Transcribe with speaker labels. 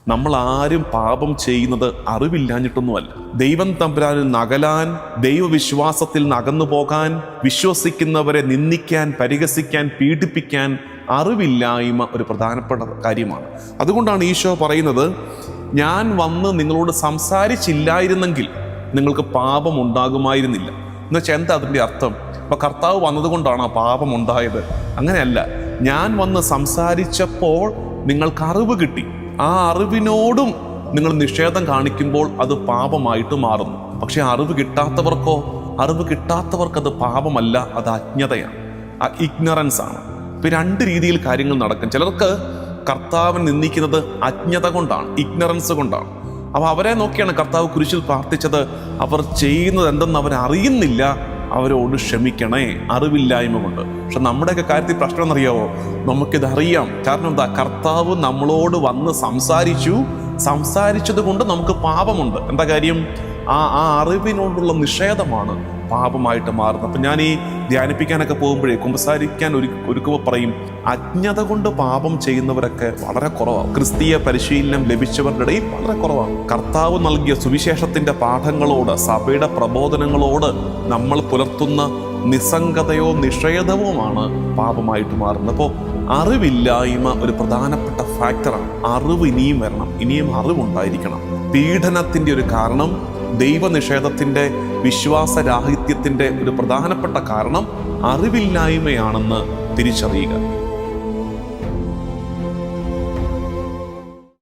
Speaker 1: നമ്മൾ ആരും പാപം ചെയ്യുന്നത് അറിവില്ലാഞ്ഞിട്ടൊന്നുമല്ല. ദൈവം തമ്പുരാനിൽ നകലാൻ, ദൈവവിശ്വാസത്തിൽ നകന്നു പോകാൻ, വിശ്വസിക്കുന്നവരെ നിന്ദിക്കാൻ, പരിഹസിക്കാൻ, പീഡിപ്പിക്കാൻ അറിവില്ലായ്മ ഒരു പ്രധാനപ്പെട്ട കാര്യമാണ്. അതുകൊണ്ടാണ് ഈശോ പറയുന്നത്, ഞാൻ വന്ന് നിങ്ങളോട് സംസാരിച്ചില്ലായിരുന്നെങ്കിൽ നിങ്ങൾക്ക് പാപം ഉണ്ടാകുമായിരുന്നില്ല. എന്നുവെച്ചാൽ എന്താ അതിൻ്റെ അർത്ഥം? അപ്പൊ കർത്താവ് വന്നതുകൊണ്ടാണ് ആ പാപം ഉണ്ടായത്? അങ്ങനെയല്ല. ഞാൻ വന്ന് സംസാരിച്ചപ്പോൾ നിങ്ങൾക്ക് അറിവ് കിട്ടി. ആ അറിവിനോടും നിങ്ങൾ നിഷേധം കാണിക്കുമ്പോൾ അത് പാപമായിട്ട് മാറുന്നു. പക്ഷെ അറിവ് കിട്ടാത്തവർക്ക് അത് പാപമല്ല, അത് അജ്ഞതയാണ്, ഇഗ്നറൻസ് ആണ്. ഇപ്പൊ രണ്ട് രീതിയിൽ കാര്യങ്ങൾ നടക്കും. ചിലർക്ക് കർത്താവിനെ നിന്ദിക്കുന്നത് അജ്ഞത കൊണ്ടാണ്, ഇഗ്നറൻസ് കൊണ്ടാണ്. അപ്പൊ അവരെ നോക്കിയാണ് കർത്താവ് കുരിശിൽ പ്രാർത്ഥിച്ചത്. അവർ ചെയ്യുന്നത് എന്തെന്ന് അവരറിയുന്നില്ല, അവരോട് ക്ഷമിക്കണേ, അറിവില്ലായ്മ കൊണ്ട്. പക്ഷെ നമ്മുടെയൊക്കെ കാര്യത്തിൽ പ്രശ്നം എന്നറിയാവോ? നമുക്കിതറിയാം. കാരണം എന്താ? കർത്താവ് നമ്മളോട് വന്ന് സംസാരിച്ചത് കൊണ്ട് നമുക്ക് പാപമുണ്ട്. എന്താ കാര്യം? ആ അറിവിനോടുള്ള നിഷേധമാണ് പാപമായിട്ട് മാറുന്നത്. അപ്പം ഞാൻ ഈ ധ്യാനിപ്പിക്കാനൊക്കെ പോകുമ്പോഴേ, കുമ്പസാരിക്കാൻ ഒരുക്കുമ്പോൾ പറയും, അജ്ഞത കൊണ്ട് പാപം ചെയ്യുന്നവരൊക്കെ വളരെ കുറവാണ്. ക്രിസ്തീയ പരിശീലനം ലഭിച്ചവരുടെ ഇടയിൽ വളരെ കുറവാണ്. കർത്താവ് നൽകിയ സുവിശേഷത്തിന്റെ പാഠങ്ങളോട്, സഭയുടെ പ്രബോധനങ്ങളോട് നമ്മൾ പുലർത്തുന്ന നിസ്സംഗതയോ നിഷേധവുമാണ് പാപമായിട്ട് മാറുന്നത്. അപ്പോൾ അറിവില്ലായ്മ ഒരു പ്രധാനപ്പെട്ട ഫാക്ടറാണ്. അറിവ് ഇനിയും വരണം, ഇനിയും അറിവുണ്ടായിരിക്കണം. പീഡനത്തിന്റെ ഒരു കാരണം, ദൈവനിഷേധത്തിന്റെ, വിശ്വാസരാഹിത്യത്തിന്റെ ഒരു പ്രധാനപ്പെട്ട കാരണം അറിവില്ലായ്മയാണെന്ന് തിരിച്ചറിയുക.